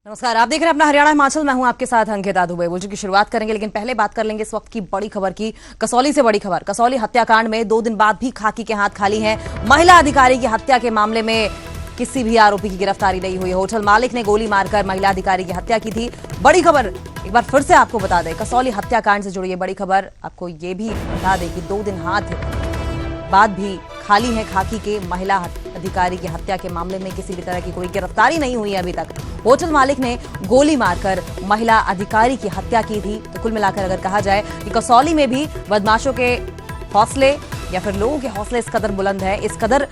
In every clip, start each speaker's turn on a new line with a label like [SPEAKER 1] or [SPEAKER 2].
[SPEAKER 1] नमस्कार, आप देख रहे हैं अपना हरियाणा हिमाचल। मैं हूं आपके साथ अंकिता दुबे। बुलेटिन की शुरुआत करेंगे, लेकिन पहले बात कर लेंगे इस वक्त की बड़ी खबर की। कसौली से बड़ी खबर। कसौली हत्याकांड में 2 दिन बाद भी खाकी के हाथ खाली हैं। महिला अधिकारी की हत्या के मामले में किसी भी आरोपी की गिरफ्तारी नहीं हुई। होटल मालिक ने गोली मारकर महिला अधिकारी की हत्या की थी। बड़ी खबर एक बार फिर से आपको बता दें, कसौली हत्याकांड से जुड़ी ये बड़ी खबर आपको ये भी बता दें कि 2 दिन बाद भी खाली है खाकी के। महिला अधिकारी की हत्या के मामले में किसी भी तरह की कोई गिरफ्तारी नहीं हुई है अभी तक। होटल मालिक ने गोली मारकर महिला अधिकारी की हत्या की थी। तो कुल मिलाकर अगर कहा जाए कि कसौली में भी बदमाशों के हौसले या फिर लोगों के हौसले इस कदर बुलंद है, इस कदर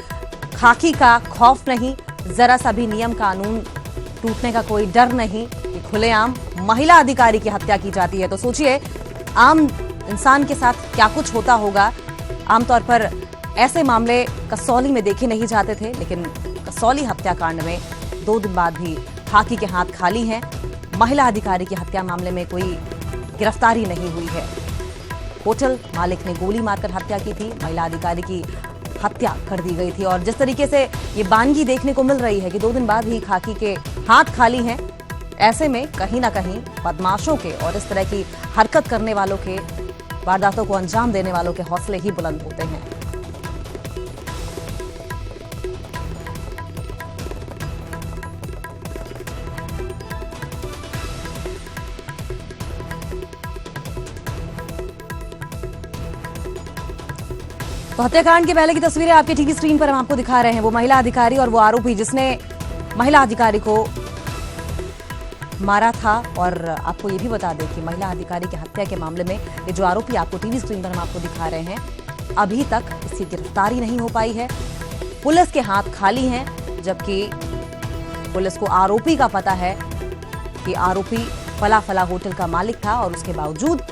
[SPEAKER 1] खाकी का खौफ नहीं, जरा सा भी नियम कानून टूटने का कोई डर नहीं कि खुलेआम महिला अधिकारी की हत्या की जाती है। तो सोचिए आम इंसान के साथ क्या कुछ होता होगा। आमतौर पर ऐसे मामले कसौली में देखे नहीं जाते थे, लेकिन कसौली हत्याकांड में 2 दिन बाद भी खाकी के हाथ खाली हैं। महिला अधिकारी की हत्या मामले में कोई गिरफ्तारी नहीं हुई है। होटल मालिक ने गोली मारकर हत्या की थी, महिला अधिकारी की हत्या कर दी गई थी। और जिस तरीके से ये बानगी देखने को मिल रही है कि 2 दिन बाद ही खाकी के हाथ खाली हैं, ऐसे में कहीं ना कहीं बदमाशों के और इस तरह की हरकत करने वालों के, वारदातों को अंजाम देने वालों के हौसले ही बुलंद होते हैं। तो हत्याकांड के पहले की तस्वीरें आपके टीवी स्क्रीन पर हम आपको दिखा रहे हैं। वो महिला अधिकारी और वो आरोपी जिसने महिला अधिकारी को मारा था। और आपको ये भी बता दें कि महिला अधिकारी की हत्या के मामले में ये जो आरोपी आपको टीवी स्क्रीन पर हम आपको दिखा रहे हैं, अभी तक इसकी गिरफ्तारी नहीं हो पाई है। पुलिस के हाथ खाली हैं, जबकि पुलिस को आरोपी का पता है कि आरोपी फला फला होटल का मालिक था, और उसके बावजूद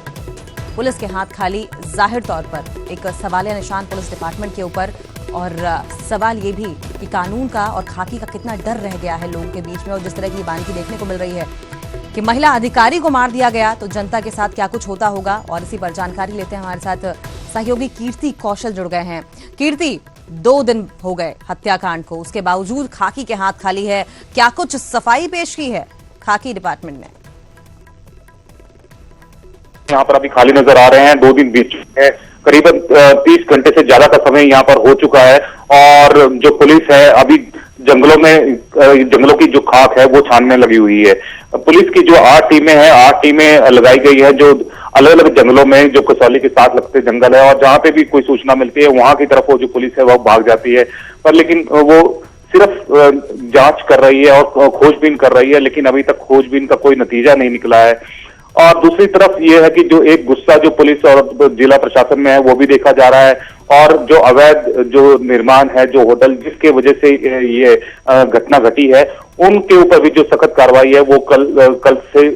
[SPEAKER 1] पुलिस के हाथ खाली। जाहिर तौर पर एक सवालिया निशान पुलिस डिपार्टमेंट के ऊपर, और सवाल ये भी कि कानून का और खाकी का कितना डर रह गया है लोगों के बीच में। और जिस तरह की बानगी देखने को मिल रही है कि महिला अधिकारी को मार दिया गया, तो जनता के साथ क्या कुछ होता होगा। और इसी पर जानकारी लेते हैं, हमारे साथ सहयोगी कीर्ति कौशल जुड़ गए हैं। कीर्ति, 2 दिन हो गए हत्याकांड को, उसके बावजूद खाकी के हाथ खाली है। क्या कुछ सफाई पेश की है खाकी डिपार्टमेंट ने?
[SPEAKER 2] यहाँ पर अभी खाली नजर आ रहे हैं। 2 दिन बीत चुके हैं, करीबन 30 घंटे से ज्यादा का समय यहाँ पर हो चुका है। और जो पुलिस है अभी जंगलों की जो खाक है वो छानने लगी हुई है। पुलिस की जो 8 टीमें हैं, 8 टीमें लगाई गई है, जो अलग अलग जंगलों में, जो कसौली के साथ लगते जंगल है, और जहां पे भी कोई सूचना मिलती है वहां की तरफ वो जो पुलिस है वो भाग जाती है। पर लेकिन वो सिर्फ जांच कर रही है और खोजबीन कर रही है, लेकिन अभी तक खोजबीन का कोई नतीजा नहीं निकला है। और दूसरी तरफ ये है कि जो एक गुस्सा जो पुलिस और जिला प्रशासन में है वो भी देखा जा रहा है। और जो अवैध जो निर्माण है, जो होटल जिसके वजह से ये घटना घटी है, उनके ऊपर भी जो सख्त कार्रवाई है वो कल से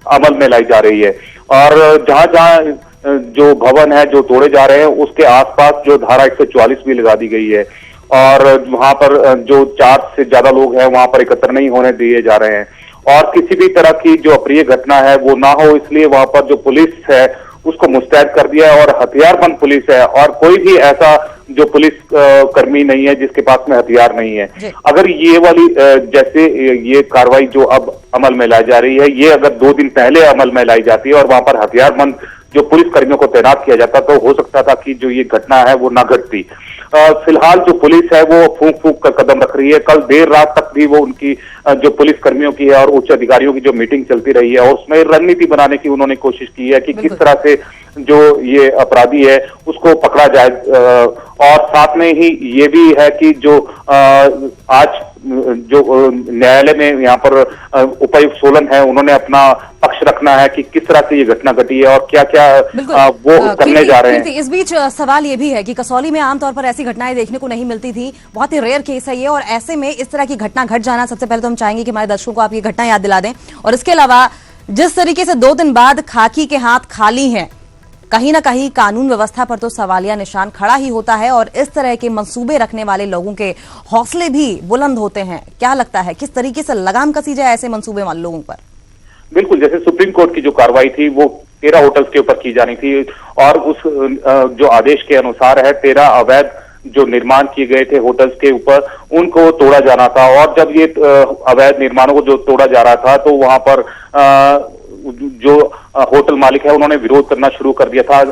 [SPEAKER 2] अमल में लाई जा रही है। और जहां जहां जो भवन है जो तोड़े जा रहे हैं, उसके आसपास जो धारा 144 भी लगा दी गई है। और वहां पर जो 4 से ज्यादा लोग हैं वहां पर एकत्र नहीं होने दिए जा रहे हैं। और किसी भी तरह की जो अप्रिय घटना है वो ना हो, इसलिए वहां पर जो पुलिस है उसको मुस्तैद कर दिया है। और हथियारबंद पुलिस है, और कोई भी ऐसा जो पुलिस कर्मी नहीं है जिसके पास में हथियार नहीं है। अगर ये वाली जैसे ये कार्रवाई जो अब अमल में लाई जा रही है, ये अगर 2 दिन पहले अमल में लाई जाती है और वहां पर हथियारबंद जो पुलिस कर्मियों को तैनात किया जाता, तो हो सकता था कि जो ये घटना है वो ना घटती। फिलहाल जो पुलिस है वो फूंक फूंक कर कदम रख रही है। कल देर रात तक भी वो उनकी जो पुलिस कर्मियों की है और उच्च अधिकारियों की जो मीटिंग चलती रही है, और उसमें रणनीति बनाने की उन्होंने कोशिश की है कि किस तरह से जो ये अपराधी है उसको पकड़ा जाए। और साथ में ही ये भी है कि जो आज जो न्यायालय में यहाँ पर उपायुक्त सोलन है, उन्होंने अपना पक्ष रखना है कि किस तरह से ये घटना घटी है और क्या क्या वो करने जा रहे हैं।
[SPEAKER 1] इस बीच सवाल ये भी है कि कसौली में आमतौर पर ऐसी घटनाएं देखने को नहीं मिलती थी, बहुत ही रेयर केस है ये। और ऐसे में इस तरह की घटना घट जाना, सबसे पहले तो हम चाहेंगे कि हमारे दर्शकों को आप ये घटना याद दिला दें। और इसके अलावा जिस तरीके से 2 दिन बाद खाकी के हाथ खाली हैं, कहीं ना कहीं कानून व्यवस्था पर तो सवालिया निशान खड़ा ही होता है। और इस तरह के मंसूबे रखने वाले लोगों के हौसले भी बुलंद होते हैं। क्या लगता है किस तरीके से लगाम कसी जाए ऐसे मंसूबे वाले लोगों पर?
[SPEAKER 2] बिल्कुल, जैसे सुप्रीम कोर्ट की जो कार्रवाई थी वो 13 होटल्स के ऊपर की जानी थी, और उस जो आदेश के अनुसार है 13 अवैध जो निर्माण किए गए थे होटल्स के ऊपर, उनको तोड़ा जाना था। और जब ये अवैध निर्माणों को जो तोड़ा जा रहा था तो वहां पर जो होटल मालिक है उन्होंने विरोध करना शुरू कर दिया था।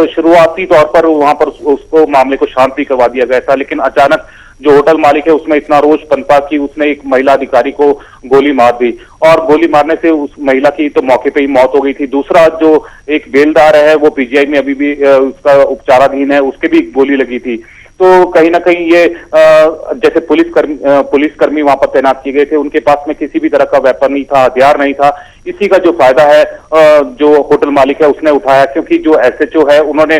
[SPEAKER 2] शुरुआती तौर पर वहां पर उसको मामले को शांत भी करवा दिया गया था, लेकिन अचानक जो होटल मालिक है उसमें इतना रोष पनपा कि उसने एक महिला अधिकारी को गोली मार दी, और गोली मारने से उस महिला की तो मौके पे ही मौत हो गई थी। दूसरा जो एक बेलदार है वो पीजीआई में अभी भी उसका उपचाराधीन है, उसके भी गोली लगी थी। तो कहीं ना कहीं ये जैसे पुलिसकर्मी वहां पर तैनात किए गए थे, उनके पास में किसी भी तरह का वेपन नहीं था, हथियार नहीं था। इसी का जो फायदा है जो होटल मालिक है उसने उठाया, क्योंकि जो एसएचओ है उन्होंने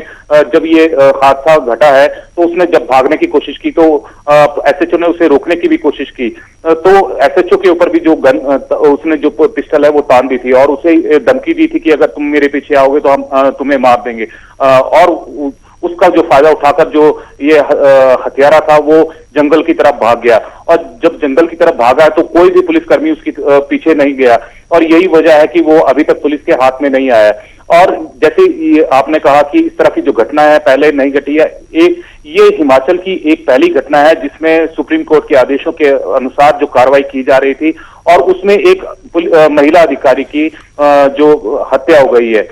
[SPEAKER 2] जब ये हादसा घटा है तो उसने जब भागने की कोशिश की तो एसएचओ ने उसे रोकने की भी कोशिश की। तो एसएचओ के ऊपर भी जो गन उसने जो पिस्टल है वो तान दी थी और उसे धमकी दी थी कि अगर तुम मेरे पीछे आओगे तो हम तुम्हें मार देंगे। और उसका जो फायदा उठाकर जो ये हत्यारा था वो जंगल की तरफ भाग गया, और जब जंगल की तरफ भागा तो कोई भी पुलिसकर्मी उसकी पीछे नहीं गया, और यही वजह है कि वो अभी तक पुलिस के हाथ में नहीं आया। और जैसे आपने कहा कि इस तरह की जो घटना है पहले नहीं घटी है, ये हिमाचल की एक पहली घटना है जिसमें सुप्रीम कोर्ट के आदेशों के अनुसार जो कार्रवाई की जा रही थी और उसमें एक महिला अधिकारी की जो हत्या हो गई है।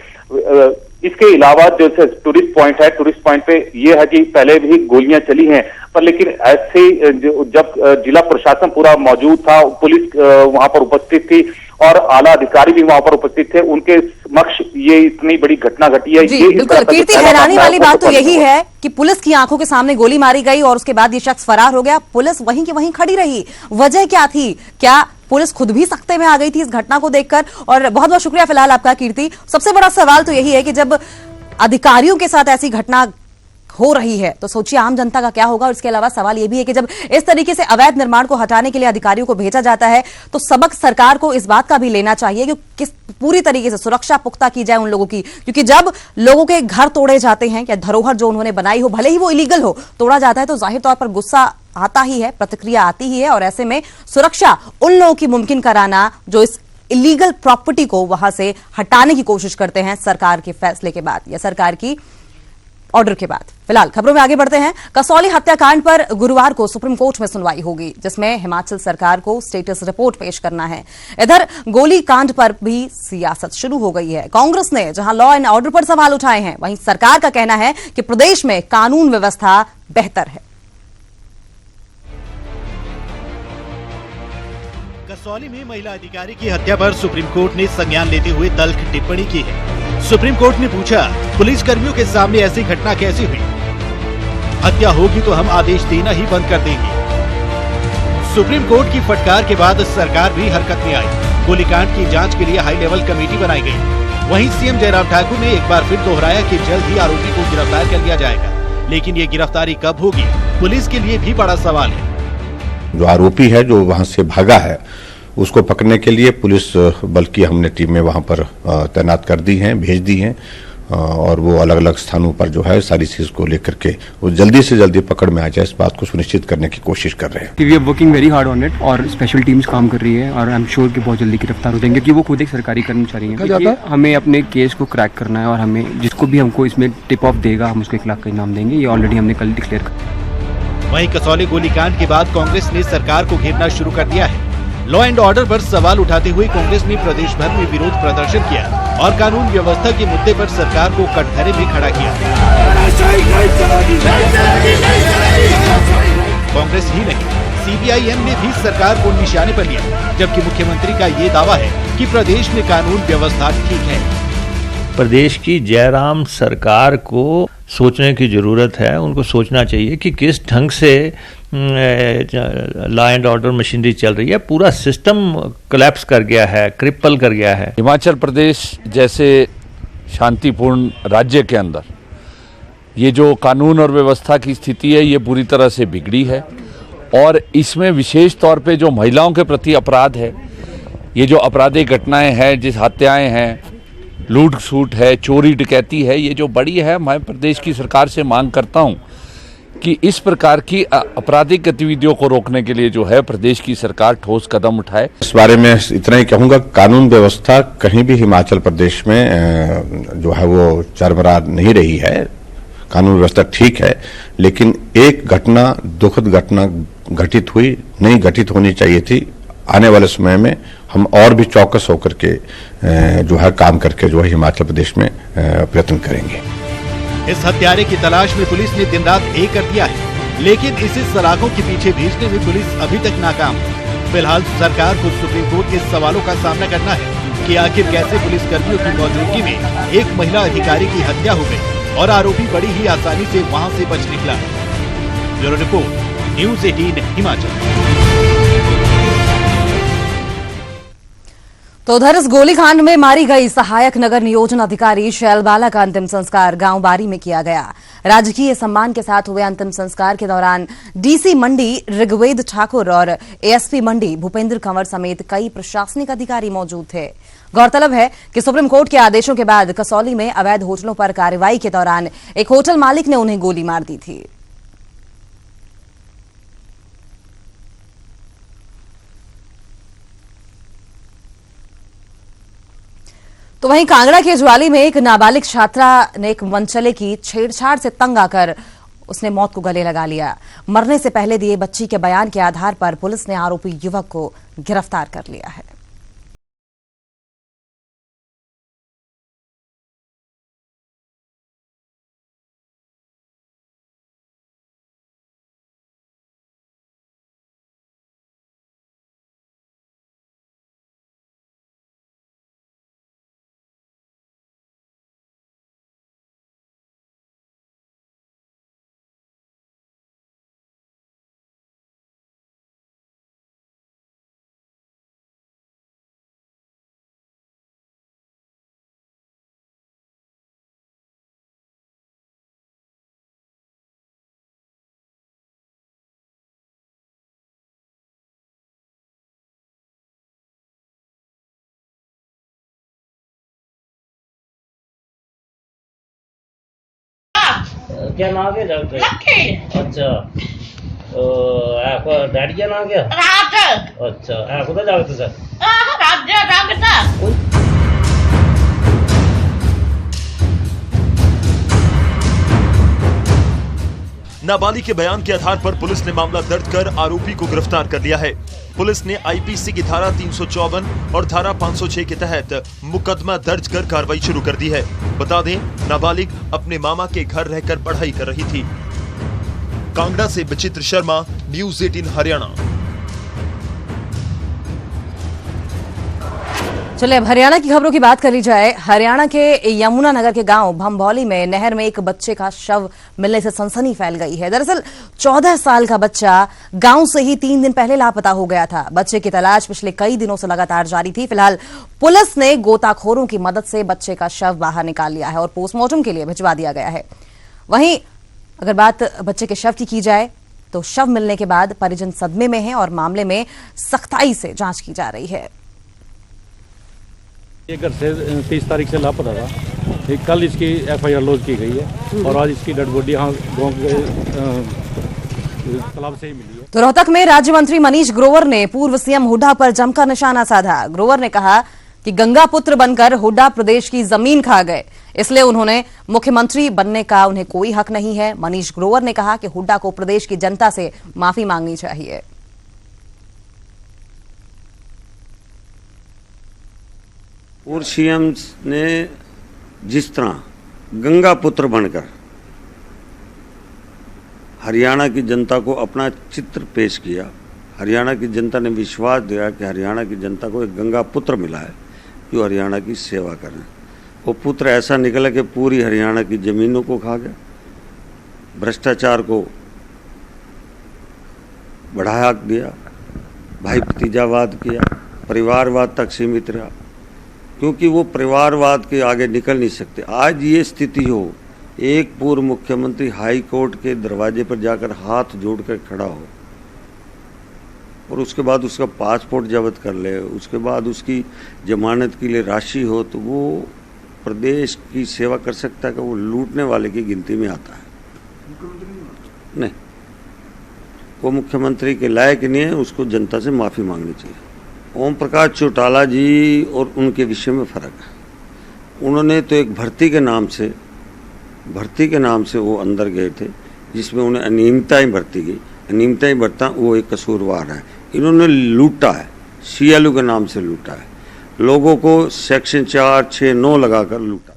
[SPEAKER 2] इसके अलावा जो टूरिस्ट पॉइंट है, टूरिस्ट पॉइंट पे ये है कि पहले भी गोलियां चली हैं, पर लेकिन ऐसे जब जिला प्रशासन पूरा मौजूद था, पुलिस वहां पर उपस्थित थी और आला अधिकारी भी वहां पर उपस्थित थे, उनके समक्ष ये इतनी बड़ी घटना घटी है।
[SPEAKER 1] जी बिल्कुल, कीर्ति हैरानी वाली बात तो यही है कि पुलिस की आंखों के सामने गोली मारी गई और उसके बाद ये शख्स फरार हो गया, पुलिस वहीं की वहीं खड़ी रही। वजह क्या थी? क्या पुलिस खुद भी सख्ते में आ गई थी इस घटना को देखकर? और बहुत बहुत शुक्रिया फिलहाल आपका कीर्ति। सबसे बड़ा सवाल तो यही है कि जब अधिकारियों के साथ ऐसी घटना हो रही है तो सोचिए आम जनता का क्या होगा। और इसके अलावा सवाल यह भी है कि जब इस तरीके से अवैध निर्माण को हटाने के लिए अधिकारियों को भेजा जाता है तो सबक सरकार को इस बात का भी लेना चाहिए कि किस पूरी तरीके से सुरक्षा पुख्ता की जाए उन लोगों की, क्योंकि जब लोगों के घर तोड़े जाते हैं या धरोहर जो उन्होंने बनाई हो, भले ही वो इलीगल हो, तोड़ा जाता है तो जाहिर तौर पर गुस्सा आता ही है, प्रतिक्रिया आती ही है। और ऐसे में सुरक्षा उन लोगों की मुमकिन कराना जो इस इलीगल प्रॉपर्टी को वहां से हटाने की कोशिश करते हैं सरकार के फैसले के बाद या सरकार की ऑर्डर के बाद। फिलहाल खबरों में आगे बढ़ते हैं। कसौली हत्याकांड पर गुरुवार को सुप्रीम कोर्ट में सुनवाई होगी, जिसमें हिमाचल सरकार को स्टेटस रिपोर्ट पेश करना है। इधर गोली कांड पर भी सियासत शुरू हो गई है। कांग्रेस ने जहां लॉ एंड ऑर्डर पर सवाल उठाए हैं, वहीं सरकार का कहना है कि प्रदेश में कानून व्यवस्था बेहतर है।
[SPEAKER 3] कसौली में महिला अधिकारी की हत्या पर सुप्रीम कोर्ट ने संज्ञान लेते हुए तल्ख टिप्पणी की है। सुप्रीम कोर्ट ने पूछा, पुलिस कर्मियों के सामने ऐसी घटना कैसे हुई? हत्या होगी तो हम आदेश देना ही बंद कर देंगे। सुप्रीम कोर्ट की फटकार के बाद सरकार भी हरकत में आई। गोलीकांड की जांच के लिए हाई लेवल कमेटी बनाई गई। वहीं सीएम जयराम ठाकुर ने एक बार फिर दोहराया कि जल्द ही आरोपी को गिरफ्तार कर लिया जाएगा, लेकिन ये गिरफ्तारी कब होगी, पुलिस के लिए भी बड़ा सवाल है।
[SPEAKER 4] जो आरोपी है जो वहां से भागा है उसको पकड़ने के लिए पुलिस बल की हमने टीमें वहां पर तैनात कर दी हैं, भेज दी हैं, और वो अलग अलग स्थानों पर जो है सारी चीज को लेकर के वो जल्दी से जल्दी पकड़ में आ जाए, इस बात को सुनिश्चित करने की कोशिश कर रहे हैं।
[SPEAKER 5] We are working very hard on it और स्पेशल टीम्स काम कर रही है और आई एम श्योर कि बहुत जल्दी गिरफ्तार हो जाएंगे, क्योंकि वो खुद एक सरकारी कर्मचारी हैं। हमें अपने केस को क्रैक करना है और हमें जिसको भी हमको इसमें टिप ऑफ देगा हम उसको 1 लाख का इनाम देंगे। ये ऑलरेडी हमने कल डिक्लेयर कर।
[SPEAKER 3] वहीं कसौली गोलीकांड के बाद कांग्रेस ने सरकार को घेरना शुरू कर दिया है। लॉ एंड ऑर्डर पर सवाल उठाते हुए कांग्रेस ने प्रदेश भर में विरोध प्रदर्शन किया और कानून व्यवस्था के मुद्दे पर सरकार को कटघरे में खड़ा किया। कांग्रेस ही नहीं, सीपीआईएम ने भी सरकार को निशाने पर लिया, जबकि मुख्यमंत्री का ये दावा है कि प्रदेश में कानून व्यवस्था ठीक है।
[SPEAKER 6] प्रदेश की जयराम सरकार को सोचने की जरूरत है। उनको सोचना चाहिए कि किस ढंग से लॉ एंड ऑर्डर मशीनरी चल रही है। पूरा सिस्टम कोलैप्स कर गया है, क्रिपल कर गया है।
[SPEAKER 7] हिमाचल प्रदेश जैसे शांतिपूर्ण राज्य के अंदर ये जो कानून और व्यवस्था की स्थिति है ये पूरी तरह से बिगड़ी है, और इसमें विशेष तौर पे जो महिलाओं के प्रति अपराध है, ये जो आपराधिक घटनाएं हैं, जिस हत्याएं हैं, लूट सूट है, चोरी डकैती है, ये जो बड़ी है, मैं प्रदेश की सरकार से मांग करता हूं कि इस प्रकार की आपराधिक गतिविधियों को रोकने के लिए जो है प्रदेश की सरकार ठोस कदम उठाए।
[SPEAKER 4] इस बारे में इतना ही कहूंगा, कानून व्यवस्था कहीं भी हिमाचल प्रदेश में जो है वो चरमरा नहीं रही है। कानून व्यवस्था ठीक है, लेकिन एक घटना, दुखद घटना घटित हुई, नहीं घटित होनी चाहिए थी। आने वाले समय में हम और भी चौकस होकर के जो है काम करके जो है हिमाचल प्रदेश में प्रयत्न करेंगे।
[SPEAKER 3] इस हत्यारे की तलाश में पुलिस ने दिन रात एक कर दिया है, लेकिन इसे सलाखों के पीछे भेजने में पुलिस अभी तक नाकाम है। फिलहाल सरकार को सुप्रीम कोर्ट के सवालों का सामना करना है कि आखिर कैसे पुलिस कर्मियों की मौजूदगी में एक महिला अधिकारी की हत्या हो गई और आरोपी बड़ी ही आसानी से वहां से बच निकला। Bureau report, news 18 Himachal.
[SPEAKER 1] तो उधर इस गोलीकांड में मारी गई सहायक नगर नियोजन अधिकारी शैलबाला का अंतिम संस्कार गांव बारी में किया गया। राजकीय सम्मान के साथ हुए अंतिम संस्कार के दौरान डीसी मंडी ऋग्वेद ठाकुर और एएसपी मंडी भूपेंद्र कंवर समेत कई प्रशासनिक अधिकारी मौजूद थे। गौरतलब है कि सुप्रीम कोर्ट के आदेशों के बाद कसौली में अवैध होटलों पर कार्रवाई के दौरान एक होटल मालिक ने उन्हें गोली मार दी थी। तो वहीं कांगड़ा के ज्वाली में एक नाबालिग छात्रा ने एक मनचले की छेड़छाड़ से तंग आकर उसने मौत को गले लगा लिया। मरने से पहले दिए बच्ची के बयान के आधार पर पुलिस ने आरोपी युवक को गिरफ्तार कर लिया है।
[SPEAKER 8] क्या नाम है डॉक्टर? अच्छा, आपका डैडी क्या नाम क्या? राज। अच्छा, आपको तो जाओ सर।
[SPEAKER 9] नाबालिग के बयान के आधार पर पुलिस ने मामला दर्ज कर आरोपी को गिरफ्तार कर लिया है। पुलिस ने आईपीसी की धारा 354 और धारा 506 के तहत मुकदमा दर्ज कर कार्रवाई शुरू कर दी है। बता दें, नाबालिग अपने मामा के घर रहकर पढ़ाई कर रही थी। कांगड़ा से विचित्र शर्मा, न्यूज़ 18 हरियाणा।
[SPEAKER 1] चलिए अब हरियाणा की खबरों की बात कर ली जाए। हरियाणा के यमुनानगर के गांव भंभौली में नहर में एक बच्चे का शव मिलने से सनसनी फैल गई है। दरअसल 14 साल का बच्चा गांव से ही 3 दिन पहले लापता हो गया था। बच्चे की तलाश पिछले कई दिनों से लगातार जारी थी। फिलहाल पुलिस ने गोताखोरों की मदद से बच्चे का शव बाहर निकाल लिया है और पोस्टमार्टम के लिए भिजवा दिया गया है। वहीं अगर बात बच्चे के शव की जाए तो शव मिलने के बाद परिजन सदमे में हैं और मामले में सख्ताई से जांच की जा रही है।
[SPEAKER 10] ये घर से 30 तारीख से लापता था। कल इसकी एफआईआर लॉन्च की गई है और आज इसकी डेड बॉडी यहाँ गाँव के तालाब से ही मिली है।
[SPEAKER 1] तो रोहतक में राज्य मंत्री मनीष ग्रोवर ने पूर्व सीएम हुड्डा पर जमकर निशाना साधा। ग्रोवर ने कहा कि गंगा पुत्र बनकर हुड्डा प्रदेश की जमीन खा गए, इसलिए उन्होंने मुख्यमंत्री बनने का उन्हें कोई हक नहीं है। मनीष ग्रोवर ने कहा कि हुड्डा को प्रदेश की जनता से माफी मांगनी चाहिए।
[SPEAKER 11] पूर्व सीएम ने जिस तरह गंगा पुत्र बनकर हरियाणा की जनता को अपना चित्र पेश किया, हरियाणा की जनता ने विश्वास दिया कि हरियाणा की जनता को एक गंगा पुत्र मिला है जो हरियाणा की सेवा करें। वो पुत्र ऐसा निकला कि पूरी हरियाणा की जमीनों को खा गया, भ्रष्टाचार को बढ़ाया दिया, भाई भतीजावाद किया, परिवारवाद तक सीमित रहा, क्योंकि वो परिवारवाद के आगे निकल नहीं सकते। आज ये स्थिति हो, एक पूर्व मुख्यमंत्री हाई कोर्ट के दरवाजे पर जाकर हाथ जोड़कर खड़ा हो और उसके बाद उसका पासपोर्ट जब्त कर ले, उसके बाद उसकी जमानत के लिए राशि हो, तो वो प्रदेश की सेवा कर सकता है कि वो लूटने वाले की गिनती में आता है? नहीं, वो मुख्यमंत्री के लायक नहीं है, उसको जनता से माफ़ी मांगनी चाहिए। ओम प्रकाश चौटाला जी और उनके विषय में फ़र्क है। उन्होंने तो एक भर्ती के नाम से भर्ती के नाम से वो अंदर गए थे, जिसमें उन्हें अनियमितताएं बरती गई। अनियमितताएं बरता वो एक कसूरवार है। इन्होंने लूटा है, CLU के नाम से लूटा है, लोगों को सेक्शन 4, 6, 9 लगाकर लूटा।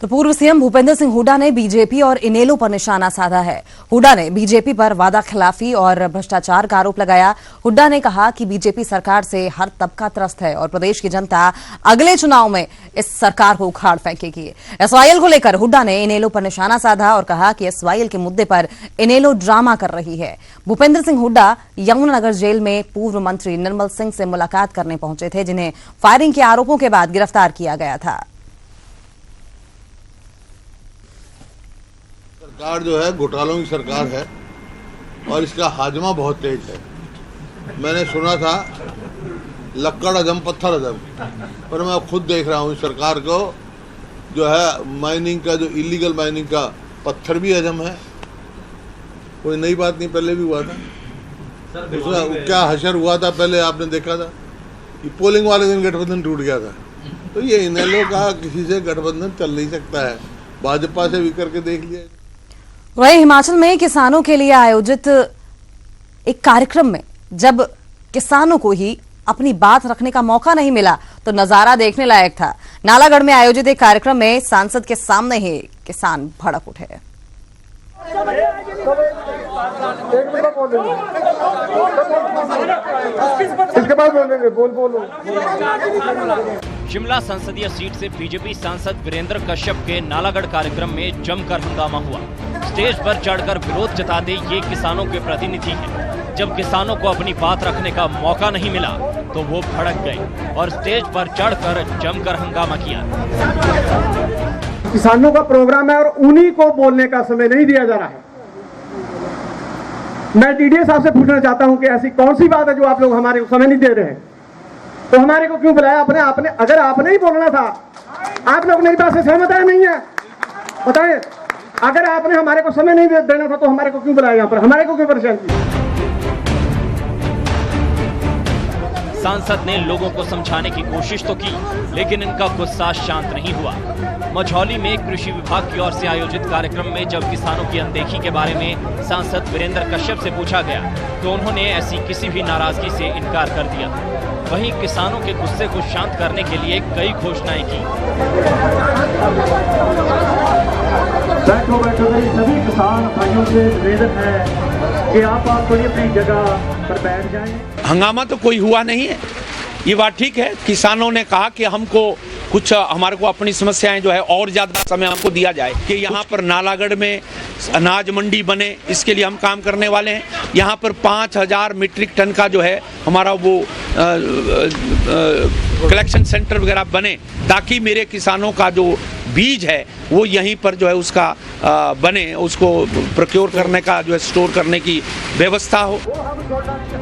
[SPEAKER 1] तो पूर्व सीएम भूपेंद्र सिंह हुड्डा ने बीजेपी और इनेलो पर निशाना साधा है। हुड्डा ने बीजेपी पर वादा खिलाफी और भ्रष्टाचार का आरोप लगाया। हुड्डा ने कहा कि बीजेपी सरकार से हर तबका त्रस्त है और प्रदेश की जनता अगले चुनाव में इस सरकार को उखाड़ फेंकेगी। SYL को लेकर हुड्डा ने इनेलो पर निशाना साधा और कहा कि SYL के मुद्दे पर इनेलो ड्रामा कर रही है। भूपेंद्र सिंह हुड्डा यमुनानगर जेल में पूर्व मंत्री निर्मल सिंह से मुलाकात करने पहुंचे थे, जिन्हें फायरिंग के आरोपों के बाद गिरफ्तार किया गया था।
[SPEAKER 12] सरकार जो है घोटालों की सरकार है और इसका हाजमा बहुत तेज है। मैंने सुना था लक्कड़ अजम पत्थर अजम, पर मैं खुद देख रहा हूँ इस सरकार को जो है माइनिंग का, जो इलीगल माइनिंग का पत्थर भी अजम है। कोई नई बात नहीं, पहले भी हुआ था। दूसरा क्या हशर हुआ था पहले आपने देखा था कि पोलिंग वाले दिन गठबंधन टूट गया था। तो ये इनेलो का किसी से गठबंधन चल नहीं सकता है, भाजपा से भी करके देख लिया।
[SPEAKER 1] वहीं हिमाचल में किसानों के लिए आयोजित एक कार्यक्रम में जब किसानों को ही अपनी बात रखने का मौका नहीं मिला तो नजारा देखने लायक था। नालागढ़ में आयोजित एक कार्यक्रम में सांसद के सामने ही किसान भड़क उठे।
[SPEAKER 13] इसके बाद बोलेंगे, बोलो।
[SPEAKER 14] शिमला संसदीय सीट से बीजेपी सांसद वीरेंद्र कश्यप के नालागढ़ कार्यक्रम में जमकर हंगामा हुआ। स्टेज पर चढ़कर विरोध जताते ये किसानों के प्रतिनिधि हैं। जब किसानों को अपनी बात रखने का मौका नहीं मिला तो वो भड़क गए और स्टेज पर चढ़कर जमकर हंगामा किया।
[SPEAKER 13] किसानों का प्रोग्राम है और उन्हीं को बोलने का समय नहीं दिया जा रहा है। मैं DDA साहब से पूछना चाहता हूं कि ऐसी कौन सी बात है जो आप लोग हमारे को समय नहीं दे रहे हैं, तो हमारे को क्यों बुलाया? आपने अगर आपने ही बोलना था, आप लोग मेरी बात से सहमत है नहीं है? बताएं, अगर आपने हमारे को समय नहीं देना था तो हमारे को क्यों बुलाया यहाँ पर? हमारे को क्यों परेशान किया?
[SPEAKER 14] सांसद ने लोगों को समझाने की कोशिश तो की, लेकिन इनका गुस्सा शांत नहीं हुआ। मझौली में कृषि विभाग की ओर से आयोजित कार्यक्रम में जब किसानों की अनदेखी के बारे में सांसद वीरेंद्र कश्यप से पूछा गया तो उन्होंने ऐसी किसी भी नाराजगी से इनकार कर दिया। वहीं किसानों के गुस्से को शांत करने के लिए कई घोषणाएं की।
[SPEAKER 13] बैठो सभी किसान भाइयों से निवेदन है कि आप थोड़ी अपनी जगह पर बैठ जाएं।
[SPEAKER 15] हंगामा तो कोई हुआ नहीं है, ये बात ठीक है। किसानों ने कहा कि हमको कुछ हमारे को अपनी समस्याएं जो है और ज़्यादा समय हमको दिया जाए कि यहाँ पर नालागढ़ में अनाज मंडी बने, इसके लिए हम काम करने वाले हैं। यहाँ पर 5000 मीट्रिक टन का जो है हमारा वो कलेक्शन सेंटर वगैरह बने, ताकि मेरे किसानों का जो बीज है वो यहीं पर जो है उसका बने, उसको प्रोक्योर करने का जो है स्टोर करने की व्यवस्था हो।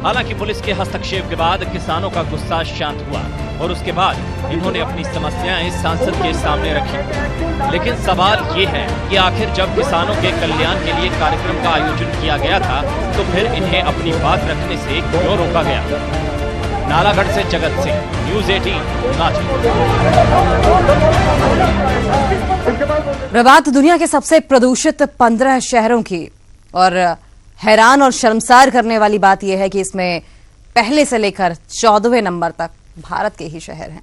[SPEAKER 14] हालांकि पुलिस के हस्तक्षेप के बाद किसानों का गुस्सा शांत हुआ और उसके बाद इन्होंने अपनी समस्याएं सांसद के सामने रखी। लेकिन सवाल ये है कि आखिर जब किसानों के कल्याण के लिए कार्यक्रम का आयोजन किया गया था तो फिर इन्हें अपनी बात रखने से क्यों रोका गया? नालागढ़ से जगत सिंह, न्यूज़ 18 लाठी।
[SPEAKER 1] प्रभात दुनिया के सबसे प्रदूषित 15 शहरों की, और हैरान और शर्मसार करने वाली बात यह है कि इसमें पहले से लेकर 14वें नंबर तक भारत के ही शहर हैं।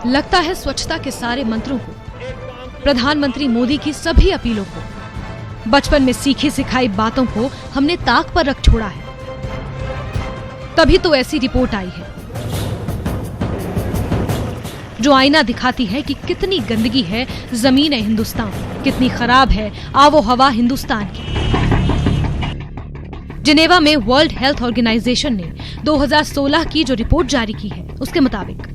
[SPEAKER 16] लगता है स्वच्छता के सारे मंत्रों को, प्रधानमंत्री मोदी की सभी अपीलों को, बचपन में सीखी सिखाई बातों को हमने ताक पर रख छोड़ा है। तभी तो ऐसी रिपोर्ट आई है जो आईना दिखाती है कि कितनी गंदगी है जमीन है हिंदुस्तान, कितनी खराब है आबो हवा हिंदुस्तान की। जिनेवा में वर्ल्ड हेल्थ ऑर्गेनाइजेशन ने 2016 की जो रिपोर्ट जारी की है उसके मुताबिक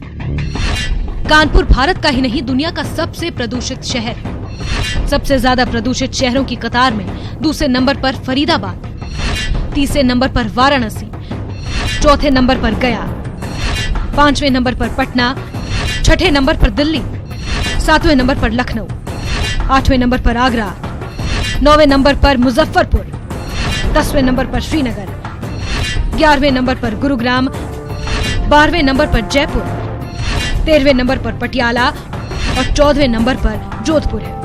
[SPEAKER 16] कानपुर भारत का ही नहीं दुनिया का सबसे प्रदूषित शहर है। सबसे ज्यादा प्रदूषित शहरों की कतार में दूसरे नंबर पर फरीदाबाद, तीसरे नंबर पर वाराणसी, चौथे नंबर पर गया, पांचवें नंबर पर पटना, छठे नंबर पर दिल्ली, सातवें नंबर पर लखनऊ, आठवें नंबर पर आगरा, नौवें नंबर पर मुजफ्फरपुर, 10वें नंबर पर श्रीनगर, 11वें नंबर पर गुरुग्राम, 12वें नंबर पर जयपुर, 13वें नंबर पर पटियाला और 14वें नंबर पर जोधपुर है।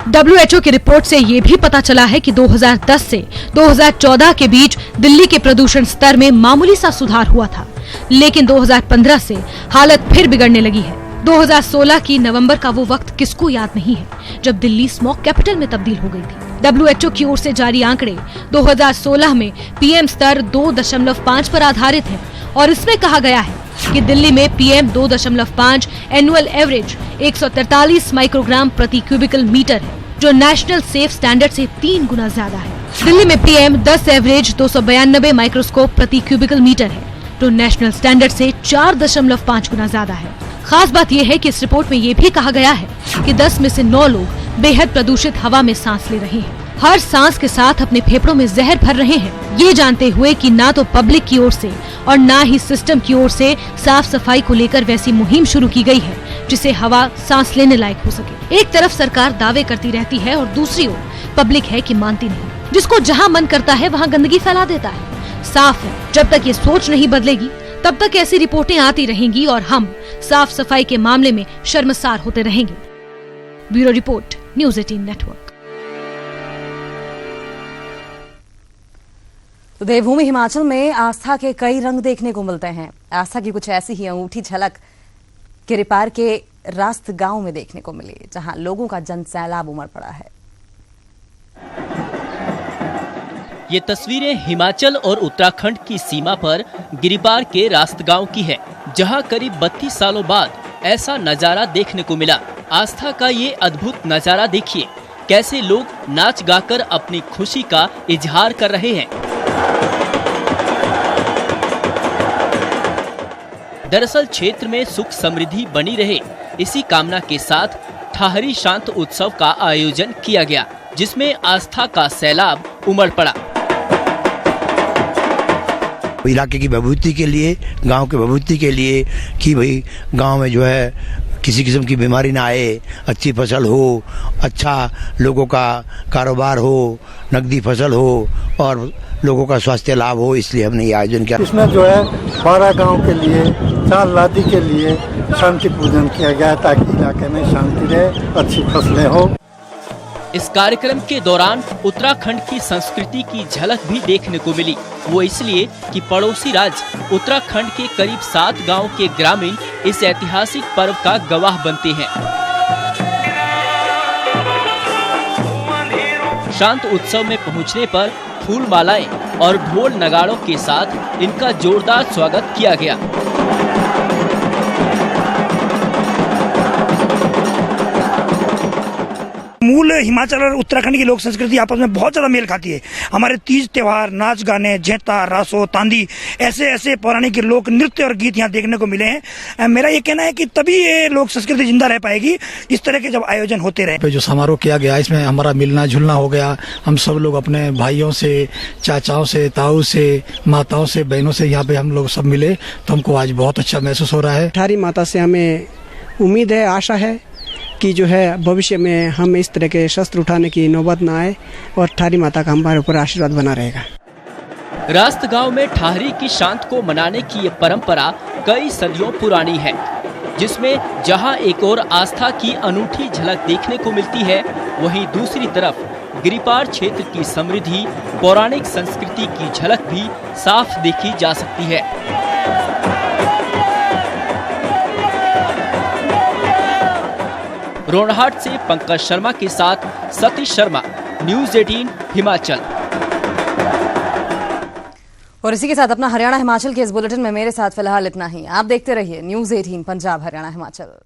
[SPEAKER 16] WHO की रिपोर्ट से ये भी पता चला है कि 2010 से 2014 के बीच दिल्ली के प्रदूषण स्तर में मामूली सा सुधार हुआ था, लेकिन 2015 से हालत फिर बिगड़ने लगी है। 2016 की नवंबर का वो वक्त किसको याद नहीं है, जब दिल्ली स्मॉग कैपिटल में तब्दील हो गई थी। WHO की ओर से जारी आंकड़े 2016 में PM स्तर 2.5 पर आधारित है और इसमें कहा गया है कि दिल्ली में PM 2.5 एनुअल एवरेज 143 माइक्रोग्राम प्रति क्यूबिकल मीटर है, जो नेशनल सेफ स्टैंडर्ड से 3 गुना ज्यादा है। दिल्ली में PM 10 एवरेज 292 माइक्रोस्कोप प्रति क्यूबिकल मीटर है, जो नेशनल स्टैंडर्ड से 4.5 गुना ज्यादा है। खास बात यह है कि इस रिपोर्ट में ये भी कहा गया है कि 10 में से 9 लोग बेहद प्रदूषित हवा में सांस ले रहे हैं, हर सांस के साथ अपने फेफड़ों में जहर भर रहे हैं, ये जानते हुए कि ना तो पब्लिक की ओर से और ना ही सिस्टम की ओर से साफ सफाई को लेकर वैसी मुहिम शुरू की गई है जिससे हवा सांस लेने लायक हो सके। एक तरफ सरकार दावे करती रहती है और दूसरी ओर पब्लिक है कि मानती नहीं, जिसको जहाँ मन करता है वहाँ गंदगी फैला देता है। साफ है, जब तक ये सोच नहीं बदलेगी तब तक ऐसी रिपोर्टें आती रहेंगी और हम साफ सफाई के मामले में शर्मसार होते रहेंगे। Bureau report, news 18 network.
[SPEAKER 1] तो देवभूमि हिमाचल में आस्था के कई रंग देखने को मिलते हैं। आस्था की कुछ ऐसी ही अनूठी झलक गिरिपार के रास्त गांव में देखने को मिली, जहां लोगों का जनसैलाब उमड़ पड़ा है।
[SPEAKER 14] ये तस्वीरें हिमाचल और उत्तराखंड की सीमा पर गिरिपार के रास्त गांव की है, जहां करीब 32 सालों बाद ऐसा नजारा देखने को मिला। आस्था का ये अद्भुत नजारा देखिए, कैसे लोग नाच गाकर अपनी खुशी का इजहार कर रहे हैं। दरअसल क्षेत्र में सुख समृद्धि बनी रहे, इसी कामना के साथ ठाहरी शांत उत्सव का आयोजन किया गया, जिसमें आस्था का सैलाब उमड़ पड़ा।
[SPEAKER 17] इलाके की बभूति के लिए, गांव की बभूति के लिए कि भाई गांव में जो है किसी किस्म की बीमारी ना आए, अच्छी फसल हो, अच्छा लोगों का कारोबार हो, नकदी फसल हो और लोगों का स्वास्थ्य लाभ हो, इसलिए हमने ये आयोजन किया।
[SPEAKER 18] इसमें जो है 12 गांव के लिए, 4 लादी के लिए शांति पूजन किया गया ताकि इलाके में शांति रहे, अच्छी फसलें हो।
[SPEAKER 14] इस कार्यक्रम के दौरान उत्तराखंड की संस्कृति की झलक भी देखने को मिली, वो इसलिए कि पड़ोसी राज्य उत्तराखंड के करीब 7 गांव के ग्रामीण इस ऐतिहासिक पर्व का गवाह बनते हैं। शांत उत्सव में पहुंचने पर फूल मालाएं और ढोल नगाड़ों के साथ इनका जोरदार स्वागत किया गया।
[SPEAKER 19] मूल हिमाचल और उत्तराखंड की लोक संस्कृति आपस में बहुत ज्यादा मेल खाती है। हमारे तीज त्योहार, नाच गाने, झेंता, रासो, तांदी, ऐसे पौराणिक लोक नृत्य और गीत यहाँ देखने को मिले हैं। मेरा ये कहना है कि तभी ये लोक संस्कृति जिंदा रह पाएगी, इस तरह के जब आयोजन होते रहे।
[SPEAKER 18] जो समारोह किया गया इसमें हमारा मिलना जुलना हो गया, हम सब लोग अपने भाइयों से, चाचाओं से, ताऊ से, माताओं से, बहनों से यहाँ पे हम लोग सब मिले, तो हमको आज बहुत अच्छा महसूस हो रहा है।
[SPEAKER 20] ठारी माता से हमें उम्मीद है, आशा है कि जो है भविष्य में हम इस तरह के शस्त्र उठाने की नौबत ना आए और ठारी माता का हमारे ऊपर आशीर्वाद बना रहेगा।
[SPEAKER 14] रास्त गांव में ठाहरी की शांत को मनाने की ये परंपरा कई सदियों पुरानी है, जिसमें जहां एक और आस्था की अनूठी झलक देखने को मिलती है, वहीं दूसरी तरफ गिरिपार क्षेत्र की समृद्धि, पौराणिक संस्कृति की झलक भी साफ देखी जा सकती है। रोनहाट से पंकज शर्मा के साथ सतीश शर्मा, न्यूज़ 18 हिमाचल।
[SPEAKER 1] और इसी के साथ अपना हरियाणा हिमाचल के इस बुलेटिन में मेरे साथ फिलहाल इतना ही। आप देखते रहिए न्यूज़ 18 पंजाब हरियाणा हिमाचल।